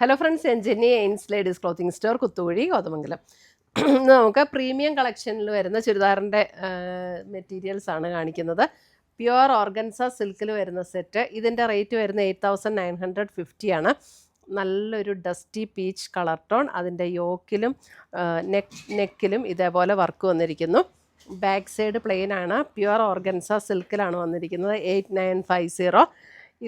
Hello friends, ഞാൻ Jenny എയിൻസ് ladies clothing store, Kuthukuzhi, Kothamangalam. നമുക്ക് പ്രീമിയം കളക്ഷനിൽ വരുന്ന ചുരിദാറിൻ്റെ മെറ്റീരിയൽസ് ആണ് കാണിക്കുന്നത്. പ്യുവർ ഓർഗൻസ സിൽക്കിൽ വരുന്ന സെറ്റ്. ഇതിൻ്റെ റേറ്റ് വരുന്ന 8950 ആണ്. നല്ലൊരു ഡസ്റ്റി പീച്ച് കളർ ടോൺ. അതിൻ്റെ യോക്കിലും നെക്കിലും ഇതേപോലെ വർക്ക് വന്നിരിക്കുന്നു. ബാക്ക് സൈഡ് പ്ലെയിൻ ആണ്. പ്യുവർ ഓർഗൻസ സിൽക്കിലാണ് വന്നിരിക്കുന്നത്. 8950.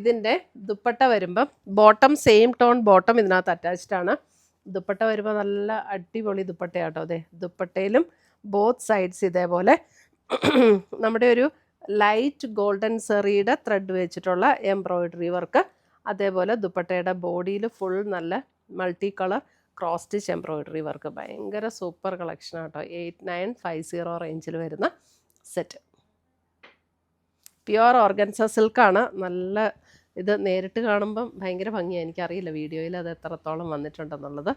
ഇതിൻ്റെ ദുപ്പട്ട വരുമ്പം ബോട്ടം സെയിം ടോൺ ബോട്ടം ഇതിനകത്ത് അറ്റാച്ച്ഡ് ആണ്. ദുപ്പട്ട വരുമ്പോൾ നല്ല അടിപൊളി ദുപ്പട്ടയാട്ടോ. അതെ, ദുപ്പട്ടയിലും ബോത്ത് സൈഡ്സ് ഇതേപോലെ നമ്മുടെ ഒരു ലൈറ്റ് ഗോൾഡൻ സെറിയുടെ ത്രെഡ് വെച്ചിട്ടുള്ള എംബ്രോയിഡറി വർക്ക്. അതേപോലെ ദുപ്പട്ടയുടെ ബോഡിയിൽ ഫുൾ നല്ല multi colour cross stitch embroidery work. ഭയങ്കര സൂപ്പർ കളക്ഷനാട്ടോ. 8950 റേഞ്ചിൽ വരുന്ന സെറ്റ്. Pure organza സിൽക്കാണ്. നല്ല ഇത് നേരിട്ട് കാണുമ്പം ഭയങ്കര ഭംഗിയാണ്. എനിക്കറിയില്ല വീഡിയോയിൽ അത് എത്രത്തോളം വന്നിട്ടുണ്ടെന്നുള്ളത്.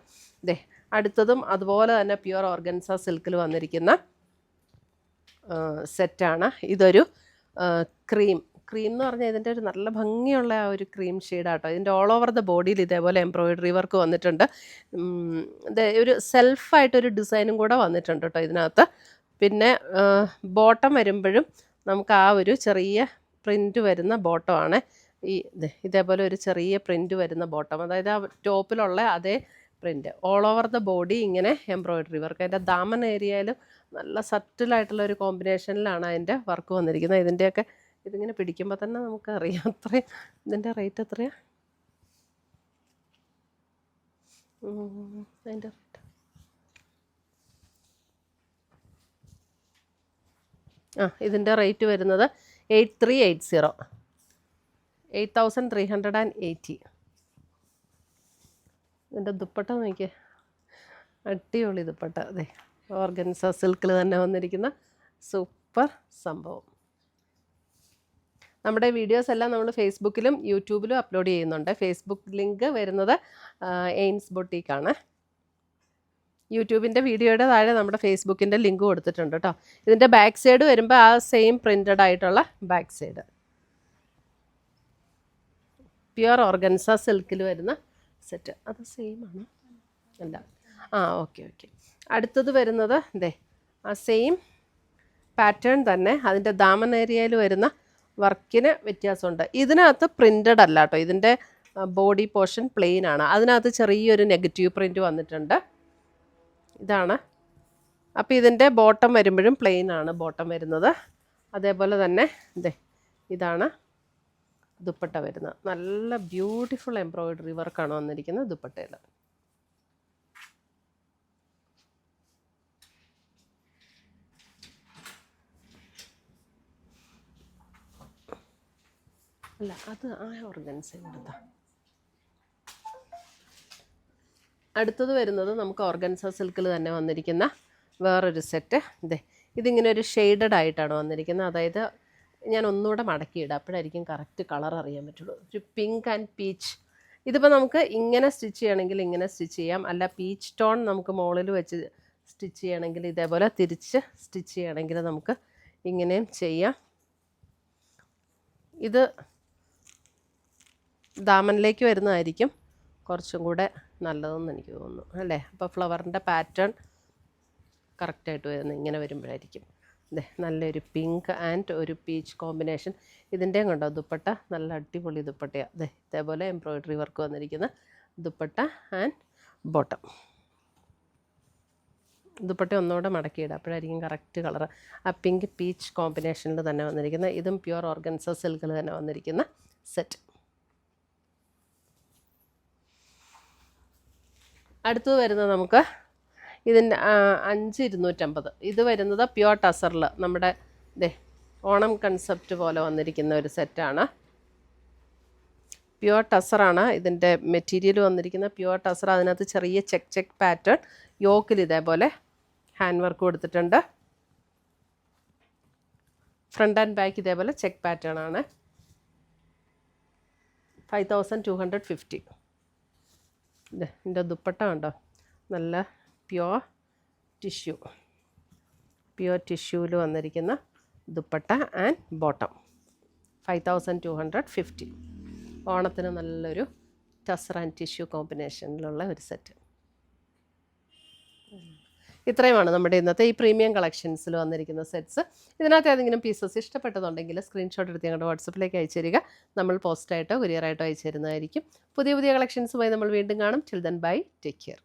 ദേ, അടുത്തതും അതുപോലെ തന്നെ പ്യുവർ ഓർഗൻസ സിൽക്കിൽ വന്നിരിക്കുന്ന സെറ്റാണ്. ഇതൊരു ക്രീം എന്ന് പറഞ്ഞാൽ ഇതിൻ്റെ ഒരു നല്ല ഭംഗിയുള്ള ആ ഒരു ക്രീം ഷെയ്ഡാട്ടോ. ഇതിൻ്റെ ഓൾ ഓവർ ദ ബോഡിയിൽ ഇതേപോലെ എംബ്രോയിഡറി വർക്ക് വന്നിട്ടുണ്ട്. ഒരു സെൽഫായിട്ടൊരു ഡിസൈനും കൂടെ വന്നിട്ടുണ്ട് കേട്ടോ ഇതിനകത്ത്. പിന്നെ ബോട്ടം വരുമ്പോഴും നമുക്ക് ആ ഒരു ചെറിയ പ്രിൻ്റ് വരുന്ന ബോട്ടമാണ്. ഇതേപോലെ ഒരു ചെറിയ പ്രിൻ്റ് വരുന്ന ബോട്ടം, അതായത് ആ ടോപ്പിലുള്ള അതേ print. All over the body ഇങ്ങനെ എംബ്രോയിഡറി വർക്ക്. അതിൻ്റെ ദാമൻ ഏരിയയിലും നല്ല സറ്റിലായിട്ടുള്ള ഒരു കോമ്പിനേഷനിലാണ് അതിൻ്റെ വർക്ക് വന്നിരിക്കുന്നത്. ഇതിൻ്റെയൊക്കെ ഇതിങ്ങനെ പിടിക്കുമ്പോൾ തന്നെ നമുക്കറിയാം അത്രയും. ഇതിൻ്റെ റേറ്റ് എത്രയാണ്? അതിൻ്റെ റേറ്റ് ഇതിൻ്റെ റേറ്റ് വരുന്നത് 8380, 8380. ഇതിൻ്റെ ദുപ്പട്ട നോക്കിയേ, അടിപൊളി ദുപ്പട്ട. അതെ, ഓർഗൻസ സിൽക്കിൽ തന്നെ വന്നിരിക്കുന്ന സൂപ്പർ സംഭവം. നമ്മുടെ വീഡിയോസ് എല്ലാം നമ്മൾ ഫേസ്ബുക്കിലും യൂട്യൂബിലും അപ്ലോഡ് ചെയ്യുന്നുണ്ട്. ഫേസ്ബുക്ക് ലിങ്ക് വരുന്നത് എയിൻസ് ബൊട്ടീക്കാണ്. യൂട്യൂബിൻ്റെ വീഡിയോയുടെ താഴെ നമ്മുടെ ഫേസ്ബുക്കിൻ്റെ ലിങ്ക് കൊടുത്തിട്ടുണ്ട് കേട്ടോ. ഇതിൻ്റെ ബാക്ക് സൈഡ് വരുമ്പോൾ ആ സെയിം പ്രിൻ്റഡ് ആയിട്ടുള്ള ബാക്ക് സൈഡ്. പ്യുവർ ഓർഗൻസ സിൽക്കിൽ വരുന്ന സെറ്റ്. അത് സെയിം ആണോ? അല്ല, ഓക്കെ. അടുത്തത് വരുന്നത് ദേ ആ സെയിം പാറ്റേൺ തന്നെ. അതിൻ്റെ ദാമൻ ഏരിയയിൽ വരുന്ന വർക്കിന് വ്യത്യാസമുണ്ട്. ഇതിനകത്ത് പ്രിൻ്റഡ് അല്ല കേട്ടോ. ഇതിൻ്റെ ബോഡി പോർഷൻ പ്ലെയിൻ ആണ്. അതിനകത്ത് ചെറിയൊരു നെഗറ്റീവ് പ്രിൻ്റ് വന്നിട്ടുണ്ട്. ഇതാണ്. അപ്പോൾ ഇതിൻ്റെ ബോട്ടം വരുമ്പോഴും പ്ലെയിൻ ആണ് ബോട്ടം വരുന്നത്. അതേപോലെ തന്നെ ഇതാണ് ദുപ്പട്ട വരുന്നത്. നല്ല ബ്യൂട്ടിഫുൾ എംബ്രോയിഡറി വർക്കാണ് വന്നിരിക്കുന്നത് ദുപ്പട്ടയിൽ. അല്ല, അത് ആ ഓർഗൻസ കൊടുത്ത. അടുത്തത് വരുന്നത് നമുക്ക് ഓർഗൻസ സിൽക്കിൽ തന്നെ വന്നിരിക്കുന്ന വേറൊരു സെറ്റ്. ഇതിങ്ങനെ ഒരു ഷെയ്ഡഡ് ആയിട്ടാണ് വന്നിരിക്കുന്നത്. അതായത് ഞാൻ ഒന്നുകൂടെ മടക്കിയിടാം, അപ്പോഴായിരിക്കും കറക്റ്റ് കളർ അറിയാൻ പറ്റുള്ളൂ. ഒരു പിങ്ക് ആൻഡ് പീച്ച്. ഇതിപ്പോൾ നമുക്ക് ഇങ്ങനെ സ്റ്റിച്ച് ചെയ്യണമെങ്കിൽ ഇങ്ങനെ സ്റ്റിച്ച് ചെയ്യാം. അല്ല, പീച്ച് ടോൺ നമുക്ക് മുകളിൽ വെച്ച് സ്റ്റിച്ച് ചെയ്യണമെങ്കിൽ ഇതേപോലെ തിരിച്ച് സ്റ്റിച്ച് ചെയ്യണമെങ്കിൽ നമുക്ക് ഇങ്ങനെയും ചെയ്യാം. ഇത് ദാമനിലേക്ക് വരുന്നതായിരിക്കും കുറച്ചും കൂടെ നല്ലതെന്ന് എനിക്ക് തോന്നുന്നു, അല്ലേ? അപ്പോൾ ഫ്ലവറിൻ്റെ പാറ്റേൺ കറക്റ്റായിട്ട് വരുന്നത് ഇങ്ങനെ വരുമ്പോഴായിരിക്കും. നല്ലൊരു പിങ്ക് ആൻഡ് ഒരു പീച്ച് കോമ്പിനേഷൻ. ഇതിൻ്റെയും കണ്ടോ ദുപ്പട്ട, നല്ല അടിപൊളി ദുപ്പട്ടയാണ്. ഇതേപോലെ എംബ്രോയിഡറി വർക്ക് വന്നിരിക്കുന്ന ദുപ്പട്ട ആൻഡ് ബോട്ടം. ദുപ്പട്ട ഒന്നുകൂടെ മടക്കിയിടാം, അപ്പോഴായിരിക്കും കറക്റ്റ് കളർ. ആ പിങ്ക് പീച്ച് കോമ്പിനേഷനിൽ തന്നെ വന്നിരിക്കുന്ന, ഇതും പ്യുവർ ഓർഗൻസ സിൽക്കിൽ തന്നെ വന്നിരിക്കുന്ന സെറ്റ്. അടുത്തത് വരുന്നത് നമുക്ക് ഇതിൻ്റെ 5250. ഇത് വരുന്നത് പ്യുവർ ടസറിൽ നമ്മുടെ ഓണം കൺസെപ്റ്റ് പോലെ വന്നിരിക്കുന്ന ഒരു സെറ്റാണ്. പ്യുവർ ടസറാണ് ഇതിൻ്റെ മെറ്റീരിയൽ വന്നിരിക്കുന്നത്. പ്യുവർ ടസർ. അതിനകത്ത് ചെറിയ ചെക്ക് പാറ്റേൺ. യോക്കിൽ ഇതേപോലെ ഹാൻഡ് വർക്ക് കൊടുത്തിട്ടുണ്ട്. ഫ്രണ്ട് ആൻഡ് ബാക്ക് ഇതേപോലെ ചെക്ക് പാറ്റേൺ ആണ്. 5250. ഇതിൻ്റെ ദുപ്പട്ട കണ്ടോ, നല്ല പ്യുവർ ടിഷ്യൂവിൽ വന്നിരിക്കുന്ന ദുപ്പട്ട ആൻഡ് ബോട്ടം. 5250. ഓണത്തിന് നല്ലൊരു ടസർ ആൻഡ് ടിഷ്യൂ കോമ്പിനേഷനിലുള്ള ഒരു സെറ്റ്. ഇത്രയുമാണ് നമ്മുടെ ഇന്നത്തെ ഈ പ്രീമിയം കളക്ഷൻസിൽ വന്നിരിക്കുന്ന സെറ്റ്സ്. ഇതിനകത്ത് ഏതെങ്കിലും പീസസ് ഇഷ്ടപ്പെട്ടതുണ്ടെങ്കിൽ സ്ക്രീൻഷോട്ട് എടുത്ത് ഞങ്ങളുടെ വാട്സപ്പിലേക്ക് അയച്ചു തരിക. നമ്മൾ പോസ്റ്റായിട്ടോ കൊറിയറായിട്ടോ അയച്ചു തരുന്നതായിരിക്കും. പുതിയ പുതിയ കളക്ഷൻസുമായി നമ്മൾ വീണ്ടും കാണും. Till then bye, take care.